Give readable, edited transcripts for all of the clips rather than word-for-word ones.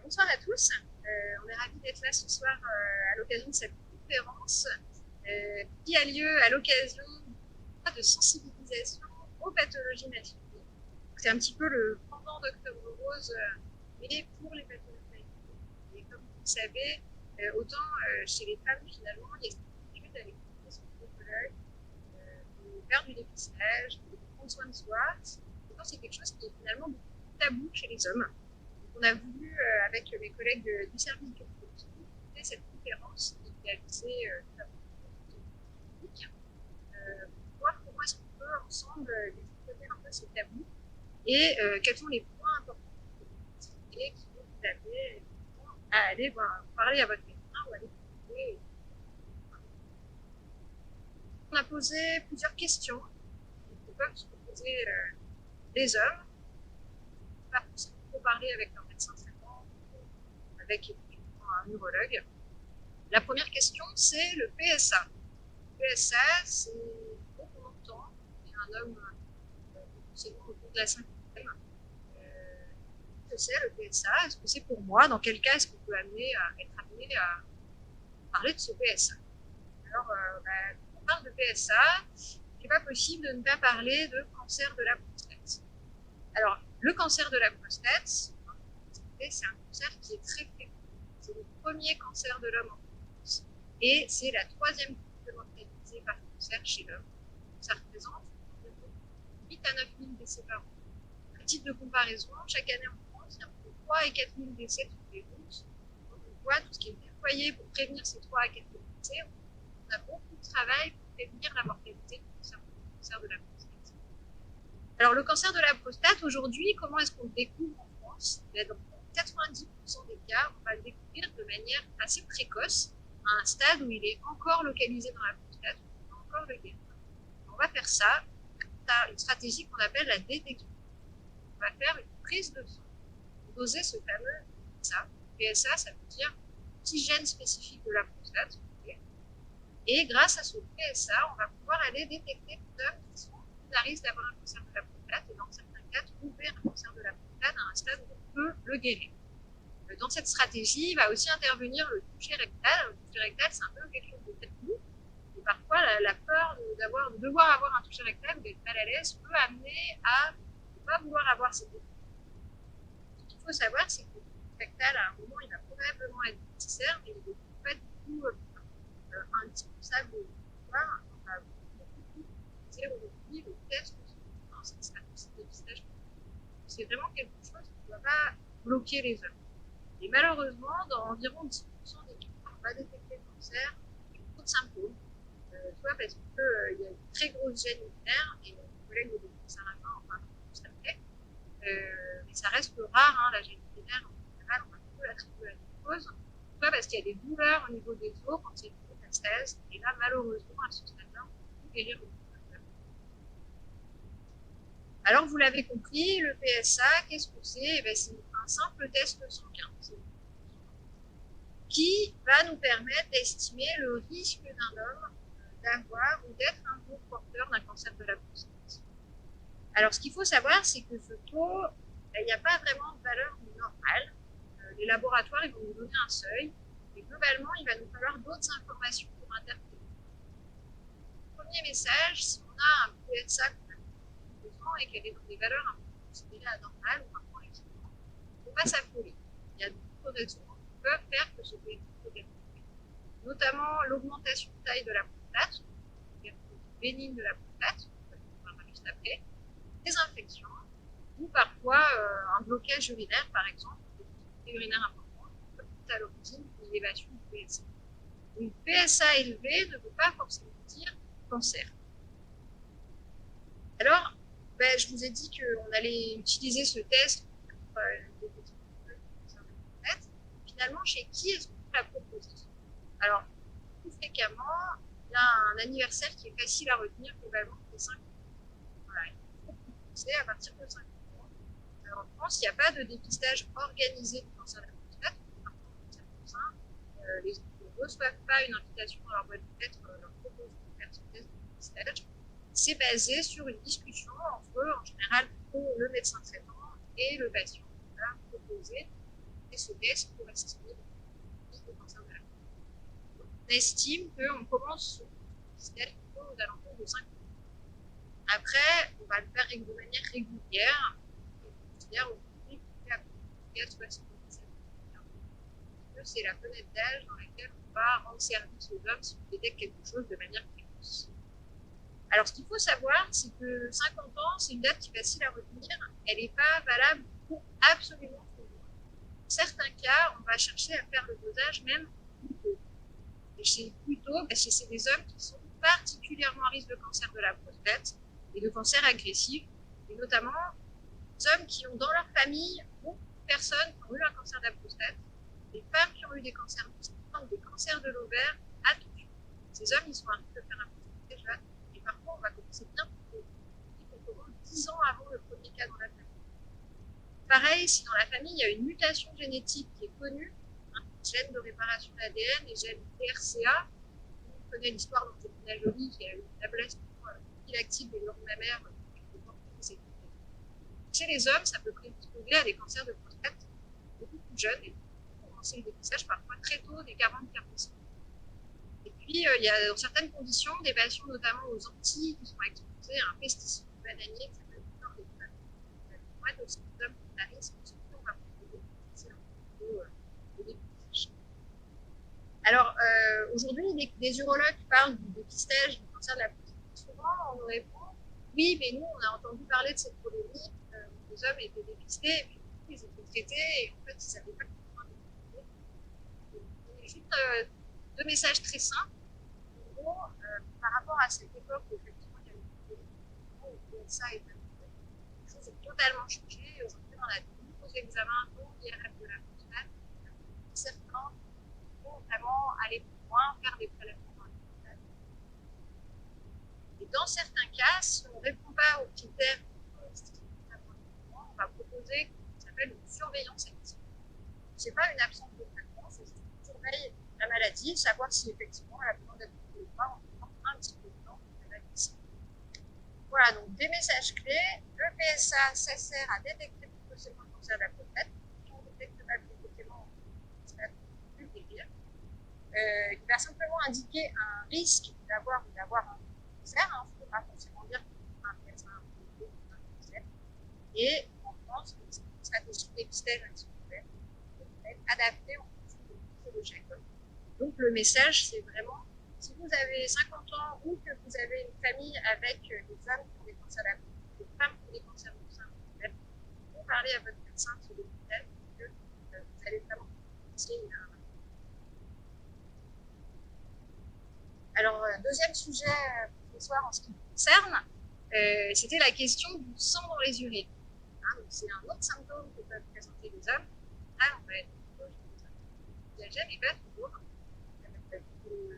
Bonsoir à tous. On est ravis d'être là ce soir à l'occasion de cette conférence qui a lieu à l'occasion de sensibilisation aux pathologies masculines. C'est un petit peu le pendant d'Octobre Rose, mais pour les pathologies masculines. Et comme vous le savez, autant chez les femmes, finalement, il y a cette étude avec son gynécologue de faire du dépistage, de prendre soin de soi. Autant c'est quelque chose qui est finalement beaucoup tabou chez les hommes. On a voulu, avec mes collègues du service de biologie, cette conférence qui a visé le public, pour voir comment est-ce qu'on peut ensemble développer un peu ces tabous et quels sont les points importants et qui vont vous amener à aller parler à votre médecin ou à l'écouter. On a posé plusieurs questions que peuvent se poser les hommes, pas forcément parler avec leur médecin traitant, avec un neurologue. La première question, c'est le PSA. Le PSA, c'est qu'on entend, il y a un homme potentiellement autour de la cinquantaine. Que c'est le PSA? Est-ce que c'est pour moi? Dans quel cas est-ce qu'on peut être amené à parler de ce PSA? Alors, quand on parle de PSA, il n'est pas possible de ne pas parler de cancer de la prostate. Alors, le cancer de la prostate, c'est un cancer qui est très fréquent. C'est le premier cancer de l'homme en France et c'est la troisième cause de mortalité par cancer chez l'homme. Ça représente environ 8 à 9 000 décès par an. À titre de comparaison, chaque année en France, il y a entre 3 et 4 000 décès sur les routes. Donc on voit tout ce qui est déployé pour prévenir ces 3 à 4 000 décès. On a beaucoup de travail pour prévenir la mortalité du cancer de la prostate. Alors le cancer de la prostate, aujourd'hui, comment est-ce qu'on le découvre en France? Dans 90% des cas, on va le découvrir de manière assez précoce, à un stade où il est encore localisé dans la prostate, on peut encore le guérir. On va faire ça, une stratégie qu'on appelle la détection. On va faire une prise de sang, doser ce fameux PSA. PSA, ça veut dire petit gène spécifique de la prostate. Et grâce à ce PSA, on va pouvoir aller détecter les hommes qui sont à risque d'avoir un cancer de la prostate et dans certains cas trouver un cancer de la prostate à un stade où on peut le guérir. Dans cette stratégie, il va aussi intervenir le toucher rectal. Le toucher rectal, c'est un peu quelque chose de tabou. Et parfois, la peur de devoir avoir un toucher rectal ou d'être mal à l'aise peut amener à ne pas vouloir avoir ces techniques. Ce qu'il faut savoir, c'est que le toucher rectal, à un moment, il va probablement être nécessaire, mais il n'est pas du tout indispensable de pouvoir. On va beaucoup utiliser aujourd'hui le test dans cette stratégie de dépistage. C'est vraiment quelque chose qui ne doit pas bloquer les hommes. Et malheureusement, dans environ 10% des cas, on va détecter le cancer avec beaucoup de symptômes. Soit parce qu'il y a une très grosse gêne urinaire, et mon collègue de Saint-Rapin en parle juste après. Mais ça reste rare, hein, la gêne urinaire, en général, on va plutôt l'attribuer à une cause. Soit parce qu'il y a des douleurs au niveau des os quand il y a une métastase, et là, malheureusement, à ce stade-là, on peut plus guérir le cancer. Alors, vous l'avez compris, le PSA, qu'est-ce que c'est? C'est un simple test sanguin qui va nous permettre d'estimer le risque d'un homme d'avoir ou d'être un jour porteur d'un cancer de la prostate. Alors, ce qu'il faut savoir, c'est que ce taux, il n'y a pas vraiment de valeur normale. Les laboratoires, ils vont nous donner un seuil, et globalement, il va nous falloir d'autres informations pour interpréter. Premier message, si on a un PSA et qu'elle est dans des valeurs un peu considérées anormales ou un point équivalent, il ne faut pas s'affoler. Il y a d'autres raisons qui peuvent faire que ce PSA peut être développé, notamment l'augmentation de taille de la prostate, bénigne de la prostate, on va juste après, des infections, ou parfois un blocage urinaire, par exemple, des urinaires importants, peut être à l'origine d'une élévation du PSA. Une PSA élevée ne veut pas forcément dire cancer. Alors, je vous ai dit qu'on allait utiliser ce test pour finalement, chez qui est-ce qu'on peut la proposer? Alors, plus fréquemment, il y a un anniversaire qui est facile à retenir globalement, c'est 5 ans. Voilà, il faut proposer à partir de 5 ans. Alors, en France, il n'y a pas de dépistage organisé du cancer de la prostate. Les ne reçoivent pas une invitation dans leur boîte de lettres leur proposant de faire ce test de dépistage. C'est basé sur une discussion entre, en général, le médecin traitant et le patient qui va proposer fait ce test pour estimer le cancer de la peau. On estime qu'on commence ce pistage aux alentours de 5 ans. Après, on va le faire de manière régulière. On considère aujourd'hui qu'on fait à peu près 77 ans. C'est la fenêtre d'âge dans laquelle on va rendre service aux hommes si on détecte quelque chose de manière précoce. Alors, ce qu'il faut savoir, c'est que 50 ans, c'est une date qui est facile à retenir. Elle n'est pas valable pour absolument tout le monde. Dans certains cas, on va chercher à faire le dosage même plus tôt. Et chez c'est des hommes qui sont particulièrement à risque de cancer de la prostate et de cancer agressif, et notamment des hommes qui ont dans leur famille beaucoup de personnes qui ont eu un cancer de la prostate, des femmes qui ont eu des cancers du sein, des cancers de l'ovaire. Attention, ces hommes, ils sont à risque de faire un cancer très jeune, et parfois on va commencer bien plus tôt, on commence 10 ans avant le premier cas dans la famille. Pareil, si dans la famille il y a une mutation génétique qui est connue, gène de réparation d'ADN et gène TRCA, on connaît l'histoire d'Angelina Jolie qui a eu une ablation inactive des neurones mammaires. Chez les hommes, ça peut prédisposer à des cancers de prostate beaucoup plus jeunes et commencer le dépistage parfois très tôt, des 40-45 ans. Et puis, il y a dans certaines conditions des patients, notamment aux Antilles, qui sont exposés à un pesticide bananier qui s'appelle le chlordécone. Pour être aussi des hommes qui ont un risque, on va proposer de dépistage. Alors, aujourd'hui, des urologues parlent du dépistage du cancer de la prostate. Souvent, on nous répond oui, mais nous, on a entendu parler de cette polémique, où les hommes étaient dépistés, et puis ils étaient traités, et en fait, ils ne savaient pas comment dépister. Il y a juste deux messages très simples. En gros, par rapport à cette époque où effectivement il y avait des polémiques, où le PSA est arrivé, les choses ont totalement changé. Aujourd'hui, on a de nouveaux examens, dont l'IRM de la prostate. Certains vont vraiment aller plus loin, faire des prélèvements. Et dans certains cas, si on ne répond pas aux critères, on va proposer ce qu'on appelle une surveillance active. Ce n'est pas une absence de traitement, c'est juste qu'on surveille la maladie, savoir si effectivement elle a besoin d'être traitée ou pas en prenant un petit peu de temps pour la médecine. Voilà, donc des messages clés. Le PSA, ça sert à détecter précocement le cancer de la prostate. Si on ne détecte pas précocement, ça ne peut plus guérir. Il va simplement indiquer un risque d'avoir ou d'avoir un cancer, il ne faut pas forcément dire qu'un PSA a un cancer. Et en France, les stratégies de dépistage anticancéreuses peuvent être adaptées en fonction de l'histologie. Donc le message, c'est vraiment, si vous avez 50 ans ou que vous avez une famille avec des hommes qui ont des cancers de la prostate, des femmes qui ont des cancers du sein, vous parlez à votre médecin de ce dépistage, que vous allez vraiment bénéficier d'un. Alors, deuxième sujet ce soir en ce qui me concerne, c'était la question du sang dans les urines. Hein, c'est un autre symptôme que peuvent présenter les hommes. Là, on va être envisagé, mais pas toujours.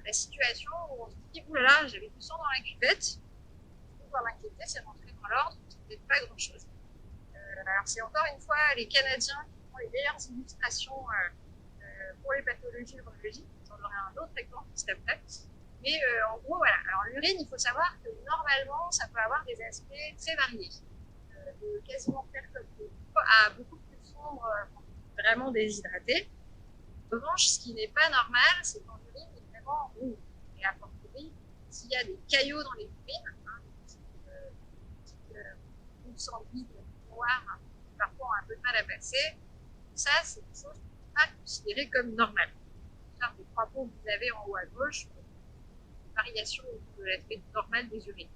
La situation où on se dit, oulala, j'avais du sang dans la cuvette, il faut m'inquiéter, c'est rentré dans l'ordre, c'est peut-être pas grand-chose. Alors, c'est encore une fois les Canadiens qui font les meilleures illustrations pour les pathologies urologiques. J'en aurai un autre exemple juste après. Mais en gros, voilà. Alors l'urine, il faut savoir que normalement, ça peut avoir des aspects très variés. De quasiment clair comme de l'eau à beaucoup plus sombre, vraiment déshydraté. En revanche, ce qui n'est pas normal, c'est quand l'urine est vraiment rouge. Et a fortiori, s'il y a des caillots dans les urines, hein, des petites sanguines noires, qui parfois ont un peu de mal à passer, ça, c'est des choses qui ne sont pas considérées comme normales. Les trois pots que vous avez en haut à gauche, variation de l'aspect normal des urines.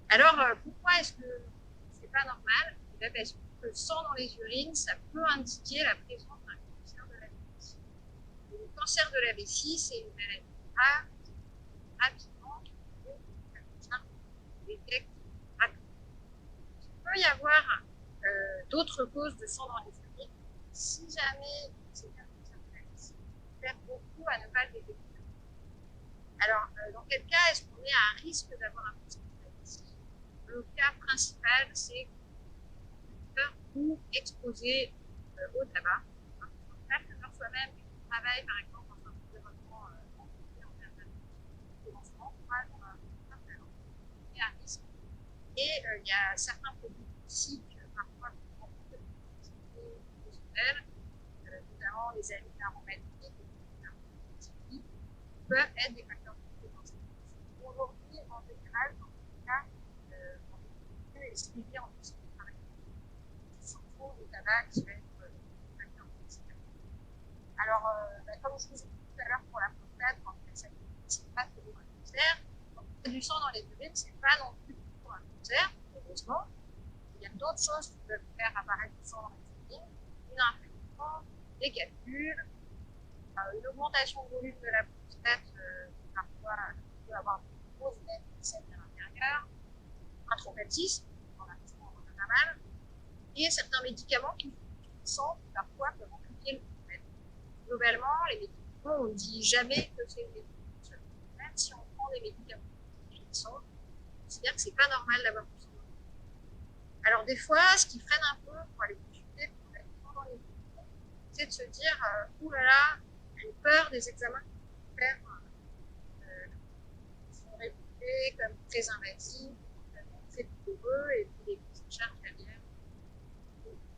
Alors, pourquoi est-ce que c'est pas normal? Parce que le sang dans les urines, ça peut indiquer la présence d'un cancer de la vessie. Le cancer de la vessie, c'est une maladie rare, rapidement, qui détecte rapidement. Il peut y avoir d'autres causes de sang dans les urines. Si jamais c'est un cancer de la vessie, il faut faire beaucoup à ne pas le détecter. Alors, dans quel cas est-ce qu'on est à un risque d'avoir un cancer de la vessie? Le cas principal, c'est ou exposé au tabac. On peut faire que soi-même, on travaille par exemple dans un environnement en termes de commencement, on va dans un talent. Il y a un risque. Et il y a certains produits toxiques, parfois qui ont de toxicité émotionnelle, les amis aromatiques, peuvent être des facteurs de potentiel. Aujourd'hui, en général, dans le cas, on est suivi en plus du tabac qui va être facteur de potentiel. Alors, comme je vous ai dit tout à l'heure pour la prostate, en fait, c'est pas toujours un cancer. Du sang dans les urines, c'est pas non plus toujours un cancer, heureusement. Il y a d'autres choses qui peuvent faire apparaître du sang dans les urines, une infection, des calculs, une augmentation de volume de la prostate, parfois peut avoir des grosses veines qui saignent à l'intérieur, un traumatisme, on en a pas mal, et certains médicaments qui sont parfois peuvent compliquer le problème. Globalement, les médicaments, on ne dit jamais que c'est une médication. Même si on prend des médicaments on considère que c'est pas normal d'avoir du sang. Alors des fois, ce qui freine un peu pour aller consulter pour mettre du sang dans les yeux, c'est de se dire oulala, j'ai peur des examens qu'on peut faire qui sont réputés comme très invasifs, très douloureux et puis des prises en charge derrière.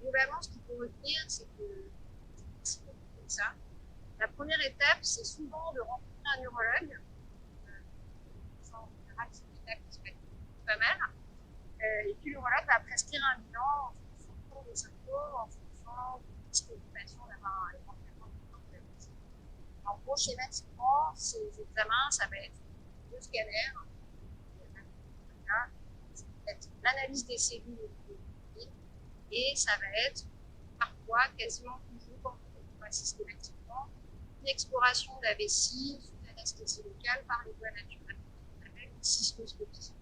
Globalement, ce qu'il faut retenir, c'est que si on fait ça, la première étape, c'est souvent de rencontrer un neurologue. Pas mal. Et puis le neurologue va prescrire un bilan en fonction des symptômes, en fonction de l'occupation d'avoir éventuellement des problèmes. En gros, schématiquement, ces examens, ça va être deux scanners, ça va être l'analyse des cellules et ça va être parfois, quasiment toujours, pas systématiquement, une exploration de la vessie sous anesthésie locale par les voies naturelles, avec une cystoscopie.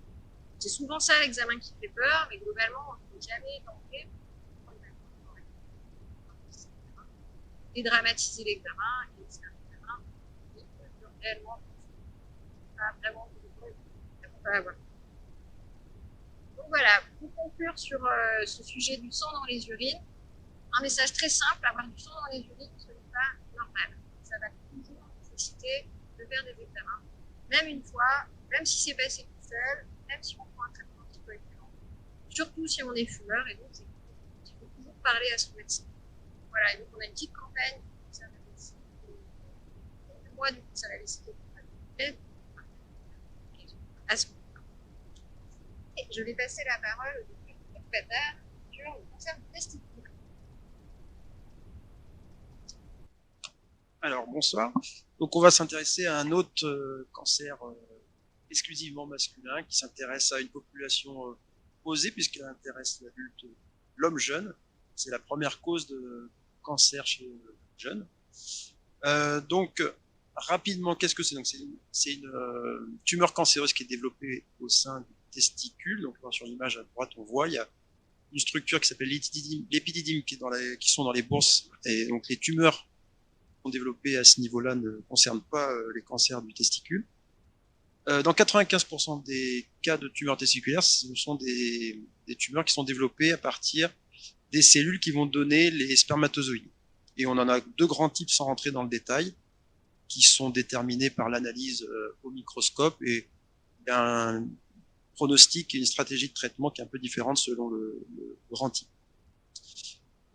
C'est souvent ça l'examen qui fait peur, mais globalement, on ne peut jamais tenter de dramatiser l'examen et c'est un examen qui peut réellement pas vraiment avoir. Donc voilà, pour conclure sur ce sujet du sang dans les urines, un message très simple, avoir du sang dans les urines, ce n'est pas normal. Ça va toujours nécessiter de faire des examens, même une fois, même si c'est passé tout seul, même si on prend un traitement anticoagulant, surtout si on est fumeur, et donc il faut toujours parler à son médecin. Voilà, et donc on a une petite campagne qui concerne la vessie, moi du coup ça va laisser à ce moment-là. Et je vais passer la parole au docteur Patard sur le cancer du testicule. Alors bonsoir, donc on va s'intéresser à un autre cancer exclusivement masculin qui s'intéresse à une population posée puisqu'elle intéresse l'adulte, l'homme jeune. C'est la première cause de cancer chez le jeune. Donc rapidement, qu'est-ce que c'est? Donc c'est une tumeur cancéreuse qui est développée au sein du testicule. Donc sur l'image à droite, on voit il y a une structure qui s'appelle l'épididyme qui sont dans les bourses, et donc les tumeurs développées à ce niveau-là ne concernent pas les cancers du testicule. Dans 95% des cas de tumeurs testiculaires, ce sont des tumeurs qui sont développées à partir des cellules qui vont donner les spermatozoïdes. Et on en a deux grands types sans rentrer dans le détail, qui sont déterminés par l'analyse au microscope, et il y a un pronostic et une stratégie de traitement qui est un peu différente selon le grand type.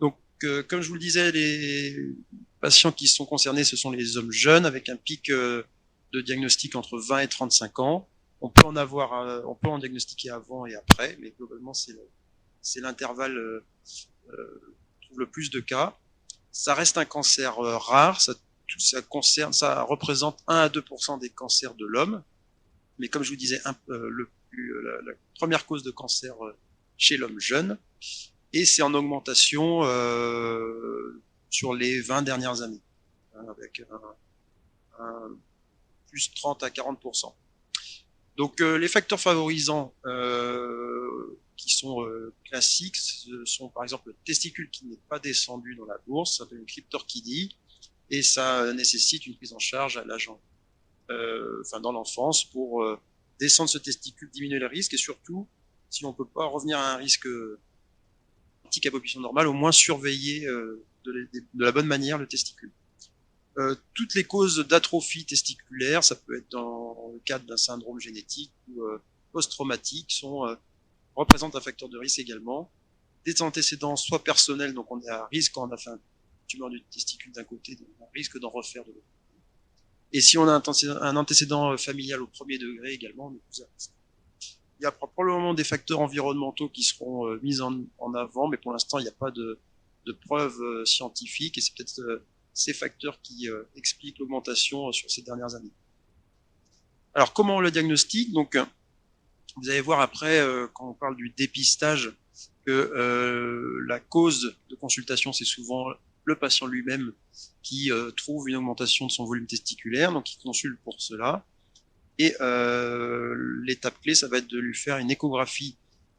Donc, comme je vous le disais, les patients qui sont concernés, ce sont les hommes jeunes avec un pic de diagnostic entre 20 et 35 ans. On peut en diagnostiquer avant et après, mais globalement c'est l'intervalle trouve le plus de cas. Ça reste un cancer rare, ça représente 1 à 2% des cancers de l'homme, mais comme je vous disais, la première cause de cancer chez l'homme jeune, et c'est en augmentation sur les 20 dernières années, avec un plus 30 à 40%. Donc les facteurs favorisants qui sont classiques sont par exemple le testicule qui n'est pas descendu dans la bourse, ça s'appelle une cryptorchidie, et ça nécessite une prise en charge à l'âge, dans l'enfance pour descendre ce testicule, diminuer le risque, et surtout, si on ne peut pas revenir à un risque à population normale, au moins surveiller de la bonne manière le testicule. Toutes les causes d'atrophie testiculaire, ça peut être dans le cadre d'un syndrome génétique ou post-traumatique, représentent un facteur de risque également. Des antécédents soit personnels, donc on est à risque quand on a fait tumeur du testicule d'un côté, on risque d'en refaire de l'autre. Et si on a un antécédent familial au premier degré également, il y a probablement des facteurs environnementaux qui seront mis en avant, mais pour l'instant, il n'y a pas de preuves scientifiques, et c'est peut-être ces facteurs qui expliquent l'augmentation sur ces dernières années. Alors, comment on le diagnostique? Donc, vous allez voir après, quand on parle du dépistage, que la cause de consultation, c'est souvent le patient lui-même qui trouve une augmentation de son volume testiculaire, donc il consulte pour cela. Et l'étape clé, ça va être de lui faire une échographie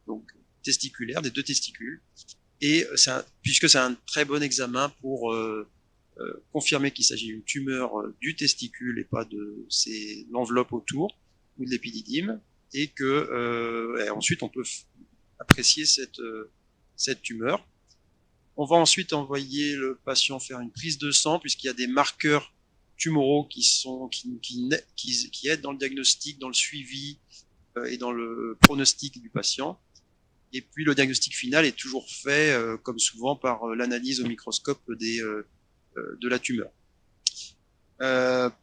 donc testiculaire des deux testicules. Et puisque c'est un très bon examen pour confirmer qu'il s'agit d'une tumeur du testicule et pas de l'enveloppe autour ou de l'épididyme, et que et ensuite on peut apprécier cette tumeur. On va ensuite envoyer le patient faire une prise de sang, puisqu'il y a des marqueurs tumoraux qui aident dans le diagnostic, dans le suivi et dans le pronostic du patient. Et puis le diagnostic final est toujours fait, comme souvent, par l'analyse au microscope de la tumeur.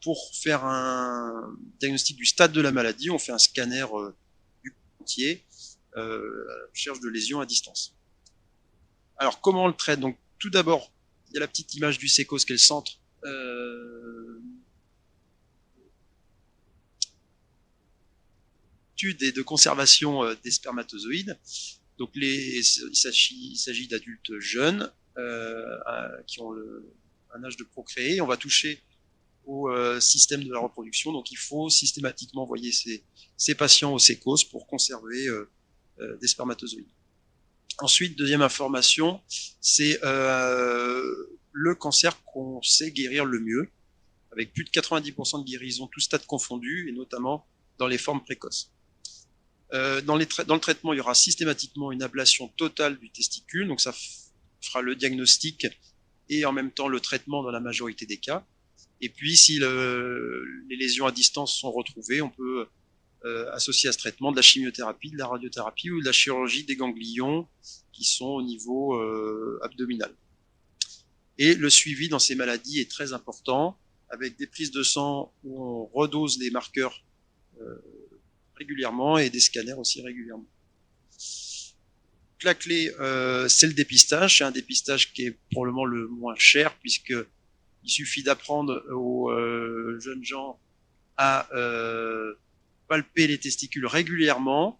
Pour faire un diagnostic du stade de la maladie, on fait un scanner du entier, recherche de lésions à distance. Alors, comment on le traite? Donc, tout d'abord, il y a la petite image du sécos qui est le centre d'étude et de conservation des spermatozoïdes. Donc, il s'agit d'adultes jeunes qui ont un âge de procréer. On va toucher au système de la reproduction. Donc, il faut systématiquement envoyer ces patients au sécos pour conserver des spermatozoïdes. Ensuite, deuxième information, c'est le cancer qu'on sait guérir le mieux, avec plus de 90% de guérison, tout stade confondu, et notamment dans les formes précoces. Dans le traitement, il y aura systématiquement une ablation totale du testicule, donc ça fera le diagnostic et en même temps le traitement dans la majorité des cas. Et puis, si les lésions à distance sont retrouvées, on peut associer à ce traitement de la chimiothérapie, de la radiothérapie ou de la chirurgie des ganglions qui sont au niveau abdominal. Et le suivi dans ces maladies est très important, avec des prises de sang où on redose les marqueurs régulièrement et des scanners aussi régulièrement. La clé, c'est le dépistage. C'est un dépistage qui est probablement le moins cher, puisqu'il suffit d'apprendre aux jeunes gens à palper les testicules régulièrement.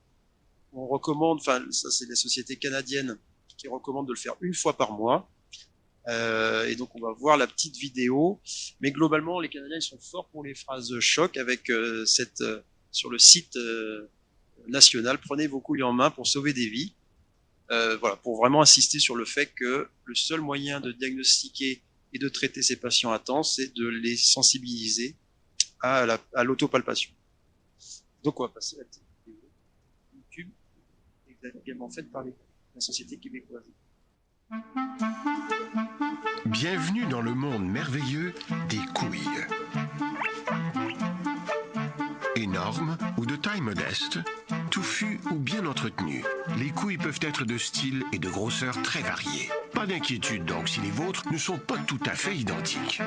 On recommande, enfin ça c'est la société canadienne qui recommande de le faire une fois par mois. Et donc on va voir la petite vidéo. Mais globalement, les Canadiens ils sont forts pour les phrases choc avec sur le site national. Prenez vos couilles en main pour sauver des vies. Voilà, pour vraiment insister sur le fait que le seul moyen de diagnostiquer et de traiter ces patients à temps, c'est de les sensibiliser à l'autopalpation. Donc on va passer à la petite vidéo YouTube, également faite par la société québécoise. Bienvenue dans le monde merveilleux des couilles. Énormes ou de taille modeste, touffues ou bien entretenues, les couilles peuvent être de style et de grosseur très variés. Pas d'inquiétude donc si les vôtres ne sont pas tout à fait identiques.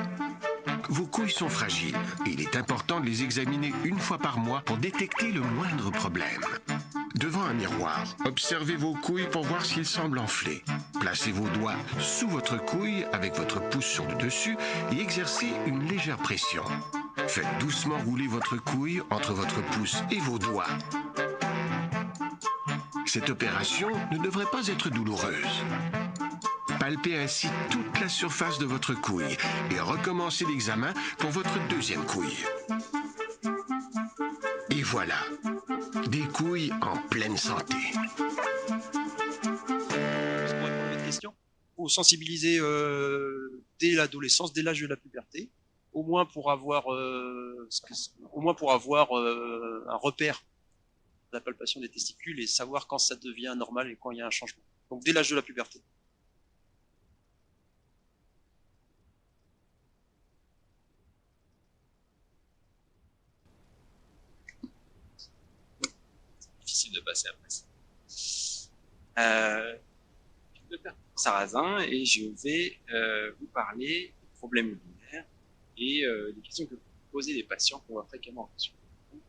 Vos couilles sont fragiles et il est important de les examiner une fois par mois pour détecter le moindre problème. Devant un miroir, observez vos couilles pour voir si elles semblent enflées. Placez vos doigts sous votre couille avec votre pouce sur le dessus et exercez une légère pression. Faites doucement rouler votre couille entre votre pouce et vos doigts. Cette opération ne devrait pas être douloureuse. Palpez ainsi toute la surface de votre couille et recommencez l'examen pour votre deuxième couille. Et voilà, des couilles en pleine santé. Il faut sensibiliser dès l'adolescence, dès l'âge de la puberté, au moins pour avoir un repère de la palpation des testicules et savoir quand ça devient normal et quand il y a un changement. Donc dès l'âge de la puberté. Difficile de passer après ça. Je vais faire Sarrazin et je vais vous parler des problèmes urinaires et des questions que poser des patients qu'on voit fréquemment en consultation.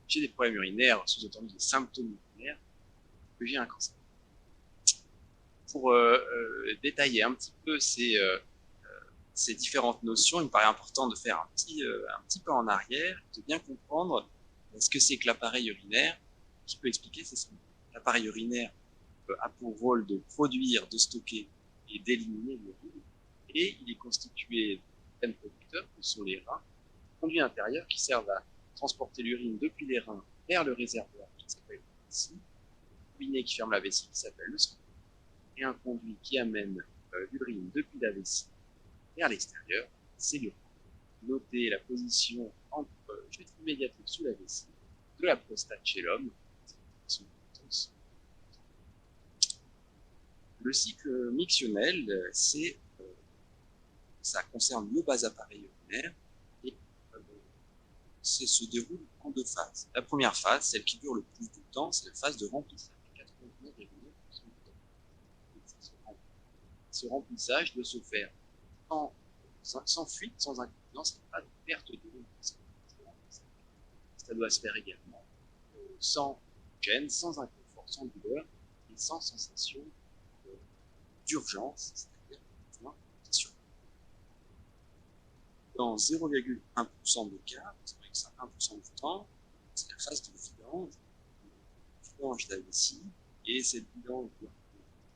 J'ai des problèmes urinaires, sous-entendu des symptômes urinaires, que j'ai un cancer. Pour détailler un petit peu ces différentes notions, il me paraît important de faire un petit pas en arrière, de bien comprendre ce que c'est que l'appareil urinaire, qui peut expliquer ces symptômes. L'appareil urinaire a pour rôle de produire, de stocker et d'éliminer l'urine, et il est constitué d'organes producteurs, que sont les reins, conduits intérieurs qui servent à transporter l'urine depuis les reins vers le réservoir qui s'appelle la vessie, un robinet qui ferme la vessie qui s'appelle le sphincter, et un conduit qui amène l'urine depuis la vessie vers l'extérieur, c'est l'urine. Notez la position entre chute immédiate sous la vessie de la prostate chez l'homme. Le cycle mictionnel, ça concerne le bas appareil urinaire et ça se déroule en deux phases. La première phase, celle qui dure le plus de temps, c'est la phase de remplissage. 99,9% du temps. Ce remplissage doit se faire sans fuite, sans incontinence, il n'y a pas de perte d'urine. Ça doit se faire également sans gêne, sans inconfort, sans douleur et sans sensation d'urgence, c'est-à-dire besoin d'urgence. Dans 0,1% des cas, c'est vrai que c'est 1% du temps, c'est la phase de vidange de la vessie, et cette vidange doit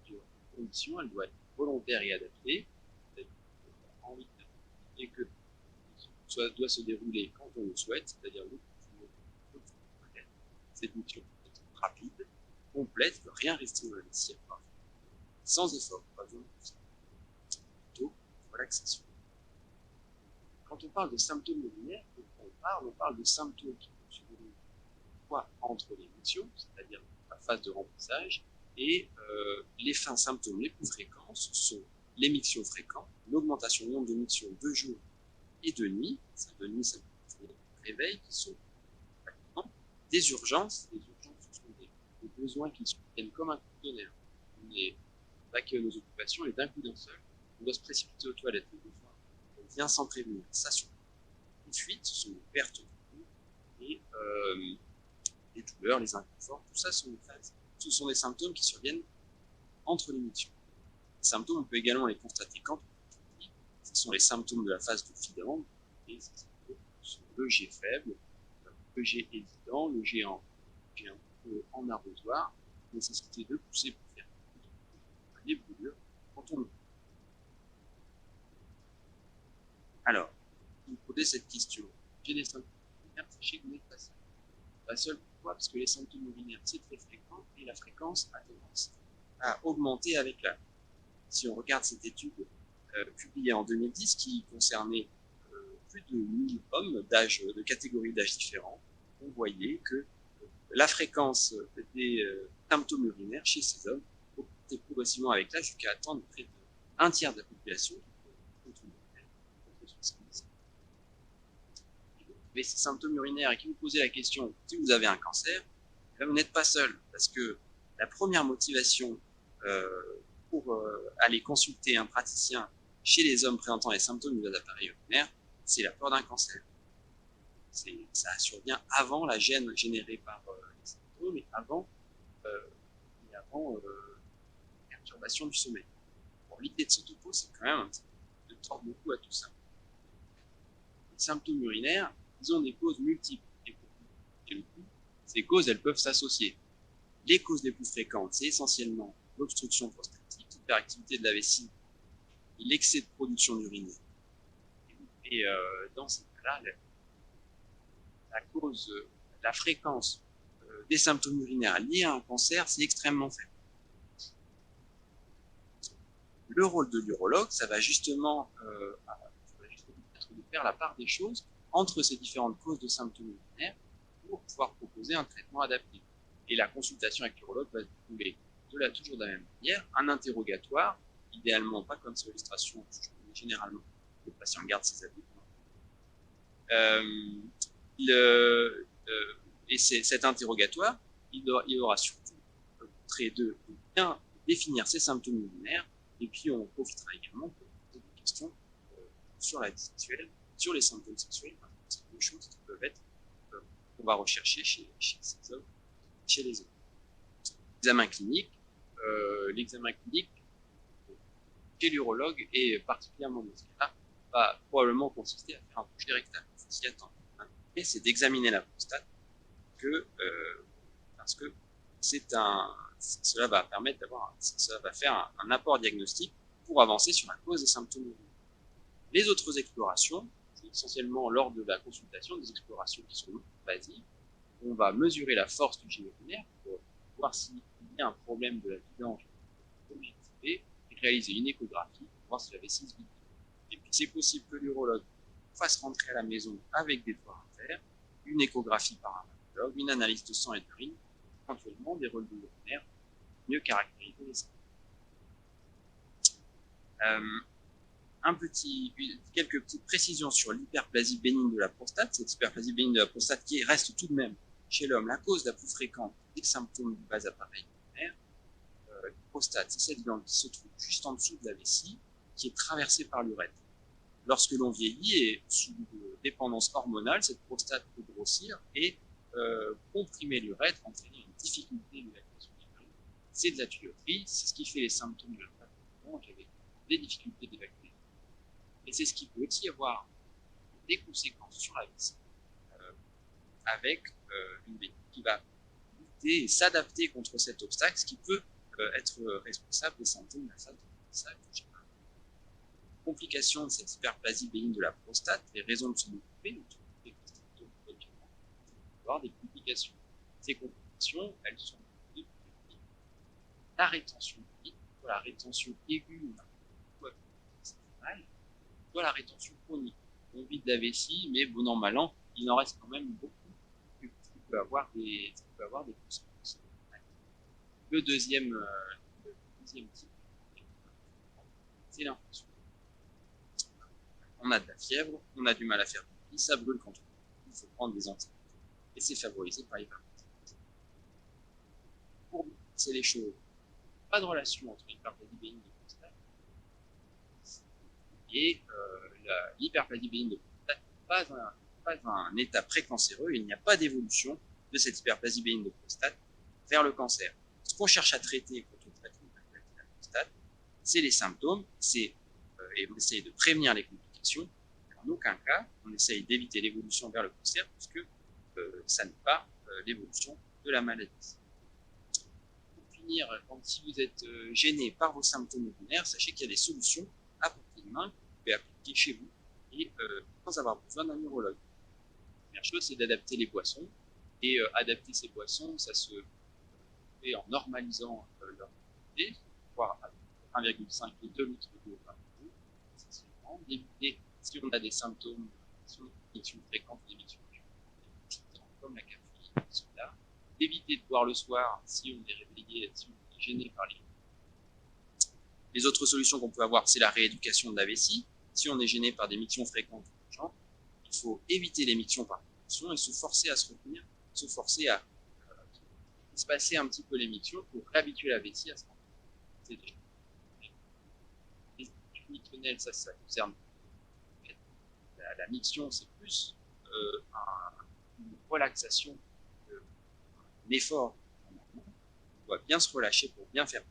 être en condition, elle doit être volontaire et adaptée, et que doit se dérouler quand on le souhaite, c'est-à-dire le plus près. Cette mission doit être rapide, complète, il ne doit rien rester dans la vessie, sans effort, pas besoin de ça. Plutôt, relaxation. Quand on parle de symptômes urinaires, on parle de symptômes qui peuvent se dérouler soit entre les mictions, c'est-à-dire la phase de remplissage, et les symptômes les plus fréquents, ce sont les mictions fréquents, l'augmentation du nombre de mictions de jour et de nuit, ça peut être des réveils qui sont fréquents, des urgences, ce sont des besoins qui viennent comme un coup de tonnerre. On est vaqué à nos occupations et d'un coup d'un seul, on doit se précipiter aux toilettes. On vient sans prévenir. Ça surprend. Ensuite, ce sont les pertes de goût et les douleurs, les inconforts. Tout ça ce sont des symptômes qui surviennent entre les mictions. Les symptômes, on peut également les constater quand on dit. Ce sont les symptômes de la phase de vidange et ces symptômes sont le G faible, le G évident, le G un peu en arrosoir, nécessité de pousser pour faire les brûlures quand on le fait. Alors, vous me posez cette question. J'ai des symptômes urinaires, sachez que vous n'êtes pas seul. Pas seul, pourquoi? Parce que les symptômes urinaires, c'est très fréquent et la fréquence a tendance à augmenter avec l'âge. Si on regarde cette étude publiée en 2010 qui concernait plus de 1000 hommes de catégories d'âge différents, on voyait que la fréquence des symptômes urinaires chez ces hommes augmentait progressivement avec l'âge jusqu'à atteindre près d'un tiers de la population. Mais ces symptômes urinaires et qui vous posez la question si vous avez un cancer, là, vous n'êtes pas seul, parce que la première motivation pour aller consulter un praticien chez les hommes présentant les symptômes de l'appareil urinaire, c'est la peur d'un cancer. Ça survient avant la gêne générée par les symptômes et avant la perturbation du sommeil. Bon, l'idée de ce topo, c'est quand même un petit peu de tordre beaucoup à tout ça. Les symptômes urinaires, ils ont des causes multiples. Et du coup, ces causes, elles peuvent s'associer. Les causes les plus fréquentes, c'est essentiellement l'obstruction prostatique, l'hyperactivité de la vessie, l'excès de production d'urine. Et dans ces cas-là, la fréquence des symptômes urinaires liés à un cancer, c'est extrêmement faible. Le rôle de l'urologue, ça va justement être de faire la part des choses entre ces différentes causes de symptômes urinaires pour pouvoir proposer un traitement adapté. Et la consultation avec l'urologue va se dérouler toujours de la même manière, un interrogatoire, idéalement pas comme sur l'illustration, mais généralement le patient garde ses habits. Et cet interrogatoire, il aura surtout trait de bien définir ses symptômes urinaires, et puis on profitera également pour poser des questions sur la vie sexuelle, sur les symptômes sexuels, parce que c'est des choses qui peuvent être qu'on va rechercher chez ces hommes, chez les hommes. L'examen clinique, chez l'urologue, et particulièrement dans ce cas-là, va probablement consister à faire un toucher rectal. Il faut s'y attendre. Et c'est d'examiner la prostate parce que cela va permettre cela va faire un apport diagnostique pour avancer sur la cause des symptômes urinaires. Les autres explorations, c'est essentiellement lors de la consultation, des explorations qui sont basiques. On va mesurer la force du jet urinaire pour voir s'il y a un problème de la vidange objectivée et réaliser une échographie pour voir si la vessie se vide. Et puis c'est possible que l'urologue fasse rentrer à la maison avec des poires à faire, une échographie par un radiologue, une analyse de sang et d'urine, éventuellement des relevés urinaires pour mieux caractériser les symptômes. Quelques petites précisions sur l'hyperplasie bénigne de la prostate. Cette hyperplasie bénigne de la prostate qui reste tout de même chez l'homme la cause la plus fréquente des symptômes du bas appareil urinaire. La prostate, c'est cette glande qui se trouve juste en dessous de la vessie, qui est traversée par l'urètre. Lorsque l'on vieillit et sous dépendance hormonale, cette prostate peut grossir et comprimer l'urètre, entraîner une difficulté d'évacuation de l'urine. C'est de la tuyauterie, c'est ce qui fait les symptômes de la prostate avec des difficultés d'évacuation. Et c'est ce qui peut aussi avoir des conséquences sur la vessie avec une bénigne qui va lutter et s'adapter contre cet obstacle, ce qui peut être responsable des symptômes de la phase de remplissage. Complications de cette hyperplasie bénigne de la prostate, les raisons de s'en occuper, avoir des complications. Ces complications, elles sont la rétention aiguë, soit la rétention aiguë soit la rétention chronique. On vide la vessie, mais bon an mal an, il en reste quand même beaucoup, ce qui peut avoir des conséquences. Le deuxième type, c'est l'infection. On a de la fièvre, on a du mal à faire pipi, ça brûle quand il faut prendre des antibiotiques. Et c'est favorisé par l'hyperplasie. Pour c'est les choses. Pas de relation entre l'hyperplasie bénigne de prostate et l'hyperplasie bénigne de prostate, pas un état précancéreux, il n'y a pas d'évolution de cette hyperplasie bénigne de prostate vers le cancer. Ce qu'on cherche à traiter quand on traite l'hyperplasie de la prostate, c'est les symptômes, et on essaye de prévenir les complications. En aucun cas, on essaye d'éviter l'évolution vers le cancer, puisque ça n'est pas l'évolution de la maladie. Pour finir, si vous êtes gêné par vos symptômes urinaires, sachez qu'il y a des solutions à portée de main que vous pouvez appliquer chez vous et sans avoir besoin d'un urologue. La première chose, c'est d'adapter les boissons. Et adapter ces boissons, ça se fait en normalisant leur quantité, voire à 1,5 et 2 litres d'eau par jour, essentiellement. D'éviter, si on a des symptômes, si on a des émissions fréquentes, des émissions comme la caféine, le soda, d'éviter de boire le soir si on est réveillé, si on est gêné par les autres solutions qu'on peut avoir, c'est la rééducation de la vessie. Si on est gêné par des mictions fréquentes, il faut éviter les mictions par position et se forcer à se retenir, se forcer à espacer un petit peu les mictions pour réhabituer la vessie à ce moment-là. C'est déjà. Les études mictionnelles, ça concerne la miction, c'est plus une relaxation, un effort. On doit bien se relâcher pour bien faire.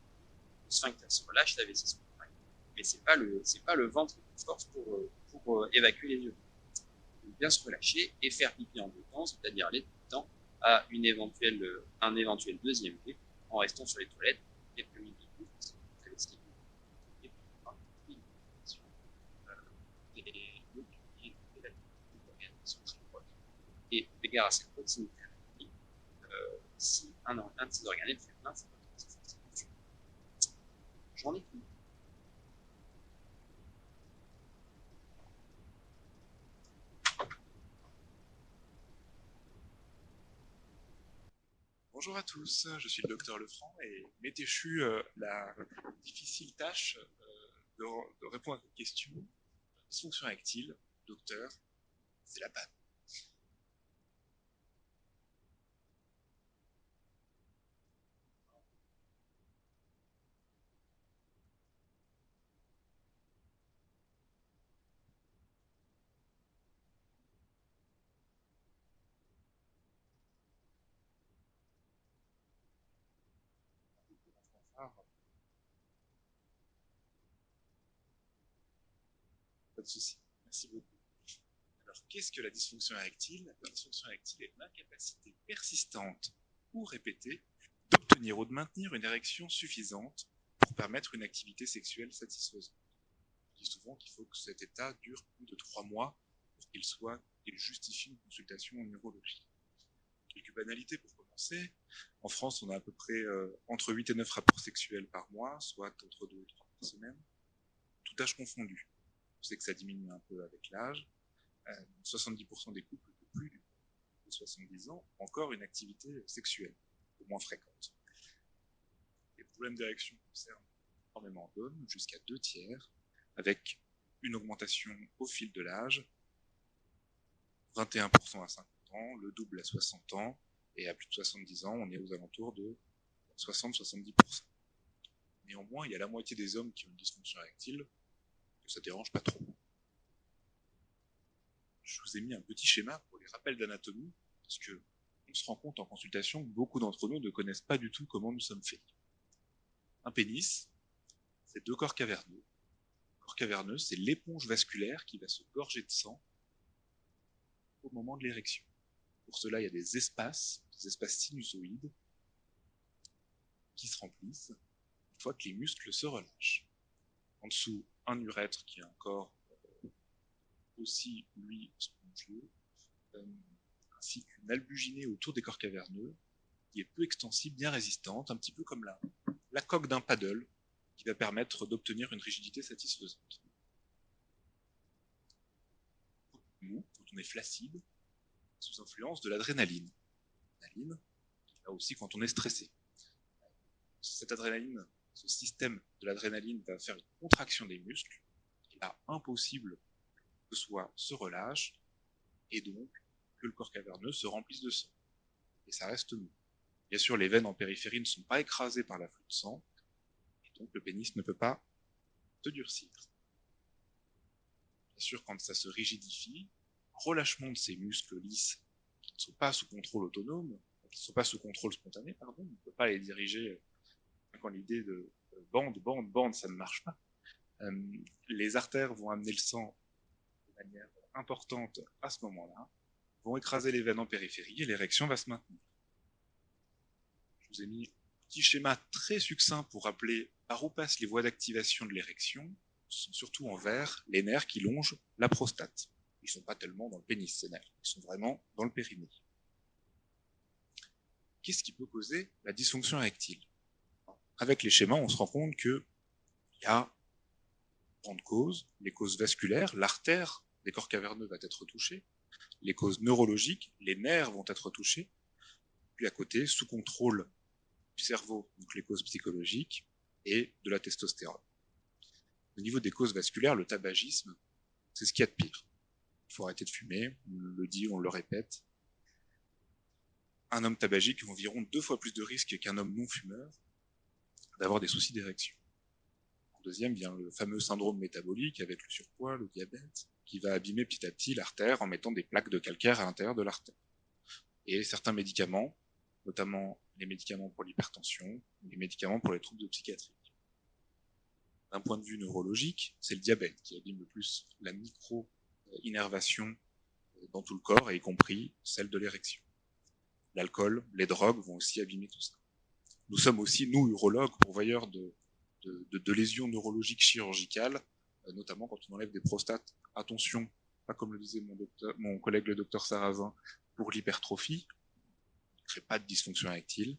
Le sphincter se relâche, la vessie se contracte. Mais c'est pas le ventre qui force pour évacuer les urines. Il faut bien se relâcher et faire pipi en deux temps, c'est-à-dire les deux temps à un éventuel deuxième jet en restant sur les toilettes quelques minutes de plus. Et puis, et égard à cette proximité, si un de ces organes est fait plein, c'est pas tout. J'en ai fini. Bonjour à tous, je suis le docteur Lefranc et m'est échue la difficile tâche de répondre à cette question. Dysfonction érectile, docteur, c'est la panne. Pas de souci. Merci beaucoup. Alors, qu'est-ce que la dysfonction érectile? La dysfonction érectile est l'incapacité persistante ou répétée d'obtenir ou de maintenir une érection suffisante pour permettre une activité sexuelle satisfaisante. On dit souvent qu'il faut que cet état dure plus de 3 mois pour qu'il justifie une consultation en neurologie. Quelques banalités pour commencer. En France, on a à peu près entre 8 et 9 rapports sexuels par mois, soit entre 2 et 3 par semaine, tout âge confondu. On sait que ça diminue un peu avec l'âge. 70% des couples de plus de 70 ans ont encore une activité sexuelle, au moins fréquente. Les problèmes d'érection concernent énormément d'hommes, jusqu'à 2/3, avec une augmentation au fil de l'âge, 21% à 50 ans, le double à 60 ans, et à plus de 70 ans, on est aux alentours de 60-70%. Néanmoins, il y a la moitié des hommes qui ont une dysfonction érectile, que ça dérange pas trop. Je vous ai mis un petit schéma pour les rappels d'anatomie, parce que on se rend compte en consultation que beaucoup d'entre nous ne connaissent pas du tout comment nous sommes faits. Un pénis, c'est 2 corps caverneux. Le corps caverneux, c'est l'éponge vasculaire qui va se gorger de sang au moment de l'érection. Pour cela, il y a des espaces sinusoïdes qui se remplissent une fois que les muscles se relâchent. En dessous, un urètre qui est un corps aussi, lui, spongieux, ainsi qu'une albuginée autour des corps caverneux qui est peu extensible, bien résistante, un petit peu comme la coque d'un paddle qui va permettre d'obtenir une rigidité satisfaisante. Nous, quand on est flaccide, sous influence de l'adrénaline. L'adrénaline, là aussi quand on est stressé. Cette adrénaline, ce système de l'adrénaline va faire une contraction des muscles, et là, impossible que soit se relâche, et donc que le corps caverneux se remplisse de sang. Et ça reste mou. Bien sûr, les veines en périphérie ne sont pas écrasées par l'afflux de sang, et donc le pénis ne peut pas se durcir. Bien sûr, quand ça se rigidifie, relâchement de ces muscles lisses qui ne sont pas sous contrôle autonome, qui ne sont pas sous contrôle spontané, pardon, on ne peut pas les diriger quand l'idée de bande, ça ne marche pas. Les artères vont amener le sang de manière importante à ce moment-là, vont écraser les veines en périphérie et l'érection va se maintenir. Je vous ai mis un petit schéma très succinct pour rappeler par où passent les voies d'activation de l'érection. Ce sont surtout en vert les nerfs qui longent la prostate. Ils ne sont pas tellement dans le pénis, ces nerfs. Ils sont vraiment dans le périnée. Qu'est-ce qui peut causer la dysfonction érectile? Avec les schémas, on se rend compte qu'il y a grandes causes. Les causes vasculaires, l'artère des corps caverneux va être touchée. Les causes neurologiques, les nerfs vont être touchés. Puis à côté, sous contrôle du cerveau, donc les causes psychologiques et de la testostérone. Au niveau des causes vasculaires, le tabagisme, c'est ce qu'il y a de pire. Il faut arrêter de fumer, on le dit, on le répète. Un homme tabagique a environ 2 fois plus de risques qu'un homme non-fumeur d'avoir des soucis d'érection. En deuxième vient le fameux syndrome métabolique avec le surpoids, le diabète, qui va abîmer petit à petit l'artère en mettant des plaques de calcaire à l'intérieur de l'artère. Et certains médicaments, notamment les médicaments pour l'hypertension, les médicaments pour les troubles de psychiatrie. D'un point de vue neurologique, c'est le diabète qui abîme le plus la micro-innervation dans tout le corps, et y compris celle de l'érection. L'alcool, les drogues vont aussi abîmer tout ça. Nous sommes aussi, nous, urologues, pourvoyeurs de lésions neurologiques chirurgicales, notamment quand on enlève des prostates. Attention, pas comme le disait mon collègue le docteur Sarrazin, pour l'hypertrophie, on ne crée pas de dysfonction érectile,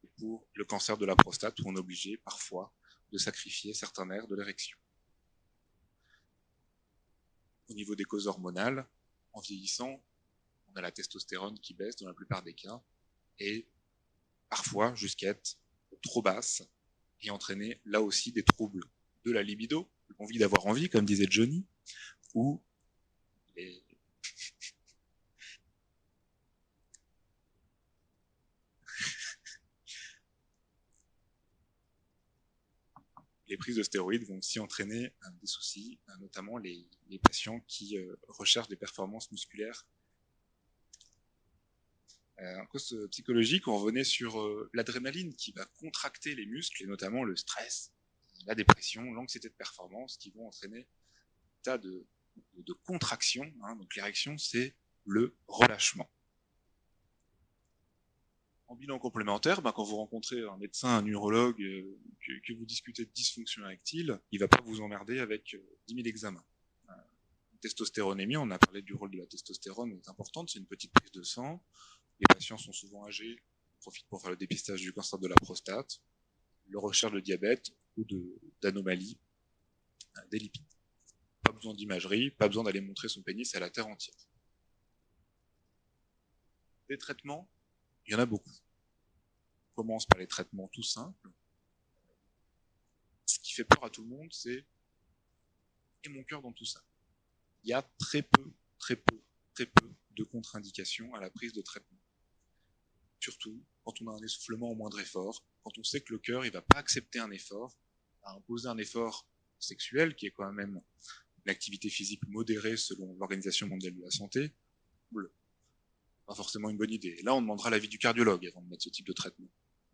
et pour le cancer de la prostate, où on est obligé parfois de sacrifier certains nerfs de l'érection. Au niveau des causes hormonales, en vieillissant, on a la testostérone qui baisse dans la plupart des cas, et parfois jusqu'à être trop basse, et entraîner là aussi des troubles de la libido, l'envie d'avoir envie, comme disait Johnny, ou les prises de stéroïdes vont aussi entraîner des soucis, notamment les patients qui recherchent des performances musculaires. En cause psychologique, on revenait sur l'adrénaline qui va contracter les muscles, et notamment le stress, la dépression, l'anxiété de performance, qui vont entraîner un tas de de contraction, hein, donc l'érection, c'est le relâchement. En bilan complémentaire, quand vous rencontrez un médecin, un urologue, que vous discutez de dysfonction érectile, il ne va pas vous emmerder avec 10 000 examens. Testostéronémie, on a parlé du rôle de la testostérone, est importante, c'est une petite prise de sang. Les patients sont souvent âgés, on profite pour faire le dépistage du cancer de la prostate, le recherche de diabète ou d'anomalies des lipides. Pas besoin d'imagerie, pas besoin d'aller montrer son pénis à la terre entière. Des traitements, il y en a beaucoup. On commence par les traitements tout simples. Ce qui fait peur à tout le monde, c'est « et mon cœur dans tout ça ?» Il y a très peu de contre-indications à la prise de traitement. Surtout quand on a un essoufflement au moindre effort, quand on sait que le cœur il va pas accepter un effort, à imposer un effort sexuel, qui est quand même une activité physique modérée selon l'Organisation mondiale de la santé, pas forcément une bonne idée. Là, on demandera l'avis du cardiologue avant de mettre ce type de traitement.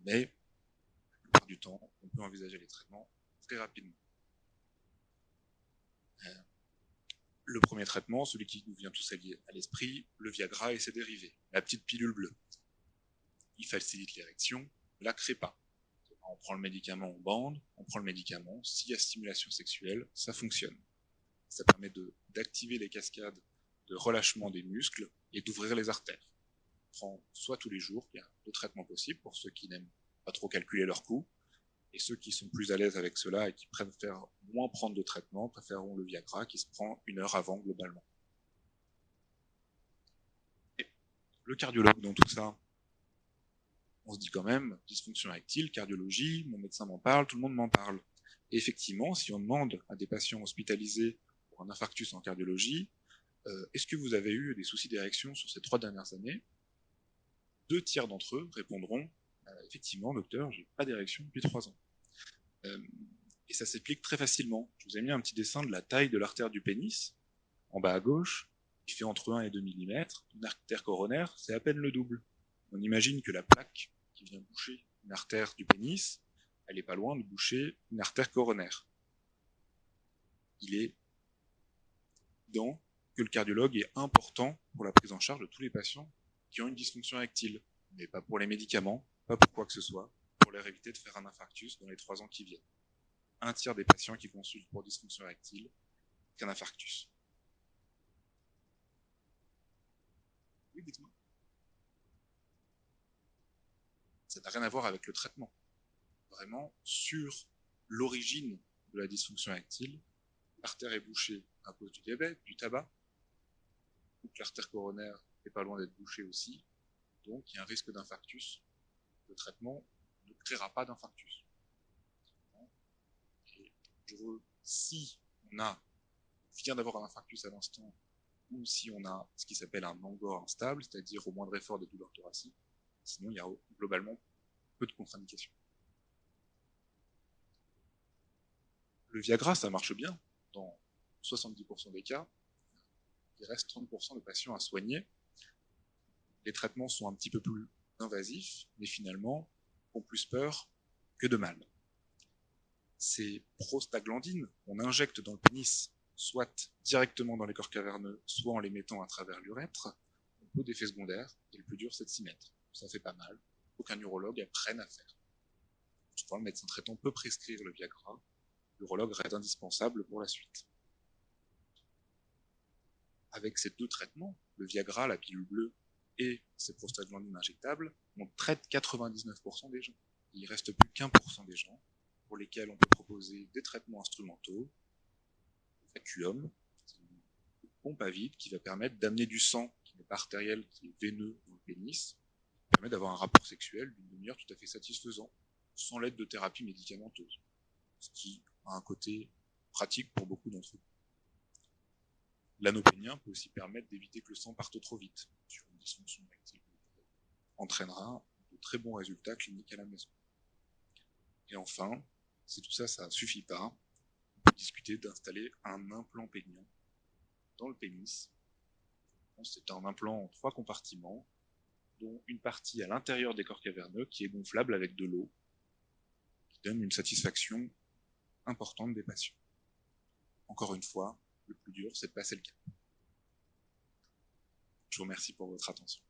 Mais, la plupart du temps, on peut envisager les traitements très rapidement. Le premier traitement, celui qui nous vient tous à l'esprit, le Viagra et ses dérivés, la petite pilule bleue. Il facilite l'érection, ne la crée pas. On prend le médicament, on bande, on prend le médicament, s'il y a stimulation sexuelle, ça fonctionne. Ça permet d'activer les cascades de relâchement des muscles et d'ouvrir les artères. On prend soit tous les jours, il y a deux traitements possibles pour ceux qui n'aiment pas trop calculer leur coût, et ceux qui sont plus à l'aise avec cela et qui préfèrent moins prendre de traitement, préféreront le Viagra qui se prend 1 heure avant globalement. Et le cardiologue dans tout ça, on se dit quand même, dysfonction érectile, cardiologie, mon médecin m'en parle, tout le monde m'en parle. Et effectivement, si on demande à des patients hospitalisés pour un infarctus en cardiologie, est-ce que vous avez eu des soucis d'érection sur ces 3 dernières années? 2 tiers d'entre eux répondront, effectivement, docteur, j'ai pas d'érection depuis 3 ans. Et ça s'explique très facilement. Je vous ai mis un petit dessin de la taille de l'artère du pénis, en bas à gauche, qui fait entre 1 et 2 mm. Une artère coronaire, c'est à peine le double. On imagine que la plaque qui vient boucher une artère du pénis, elle est pas loin de boucher une artère coronaire. Il est évident que le cardiologue est important pour la prise en charge de tous les patients qui ont une dysfonction érectile, mais pas pour les médicaments, pas pour quoi que ce soit, pour leur éviter de faire un infarctus dans les 3 ans qui viennent. 1 tiers des patients qui consultent pour dysfonction érectile qu'un infarctus. Oui, dites-moi. Ça n'a rien à voir avec le traitement. Vraiment, sur l'origine de la dysfonction érectile, l'artère est bouchée à cause du diabète, du tabac, ou que l'artère coronaire n'est pas loin d'être bouchée aussi, donc il y a un risque d'infarctus. Le traitement ne créera pas d'infarctus. Et si on vient d'avoir un infarctus à l'instant, ou si on a ce qui s'appelle un angor instable, c'est-à-dire au moindre effort des douleurs thoraciques, sinon il y a globalement peu de contre-indications. Le Viagra, ça marche bien. Dans 70% des cas, il reste 30% de patients à soigner. Les traitements sont un petit peu plus invasifs, mais finalement, font plus peur que de mal. Ces prostaglandines, on injecte dans le pénis, soit directement dans les corps caverneux, soit en les mettant à travers l'urètre, ont peu d'effets secondaires, et le plus dur, c'est de s'y mettre. Ça fait pas mal. Aucun urologue apprenne à faire. Souvent, le médecin traitant peut prescrire le Viagra. L'urologue reste indispensable pour la suite. Avec ces 2 traitements, le Viagra, la pilule bleue et ces prostaglandines injectables, on traite 99% des gens. Il ne reste plus qu'1% des gens pour lesquels on peut proposer des traitements instrumentaux, le vacuum, c'est une pompe à vide qui va permettre d'amener du sang qui n'est pas artériel, qui est veineux dans le pénis, qui permet d'avoir un rapport sexuel d'une demi-heure tout à fait satisfaisant, sans l'aide de thérapie médicamenteuse, ce qui a un côté pratique pour beaucoup d'entre eux. L'anneau pénien peut aussi permettre d'éviter que le sang parte trop vite sur une dysfonction érectile, entraînera de très bons résultats cliniques à la maison. Et enfin, si tout ça, ça ne suffit pas, on peut discuter d'installer un implant pénien dans le pénis. C'est un implant en 3 compartiments, dont une partie à l'intérieur des corps caverneux qui est gonflable avec de l'eau, qui donne une satisfaction importante des patients. Encore une fois, Le plus dur, c'est de passer le cap. Je vous remercie pour votre attention.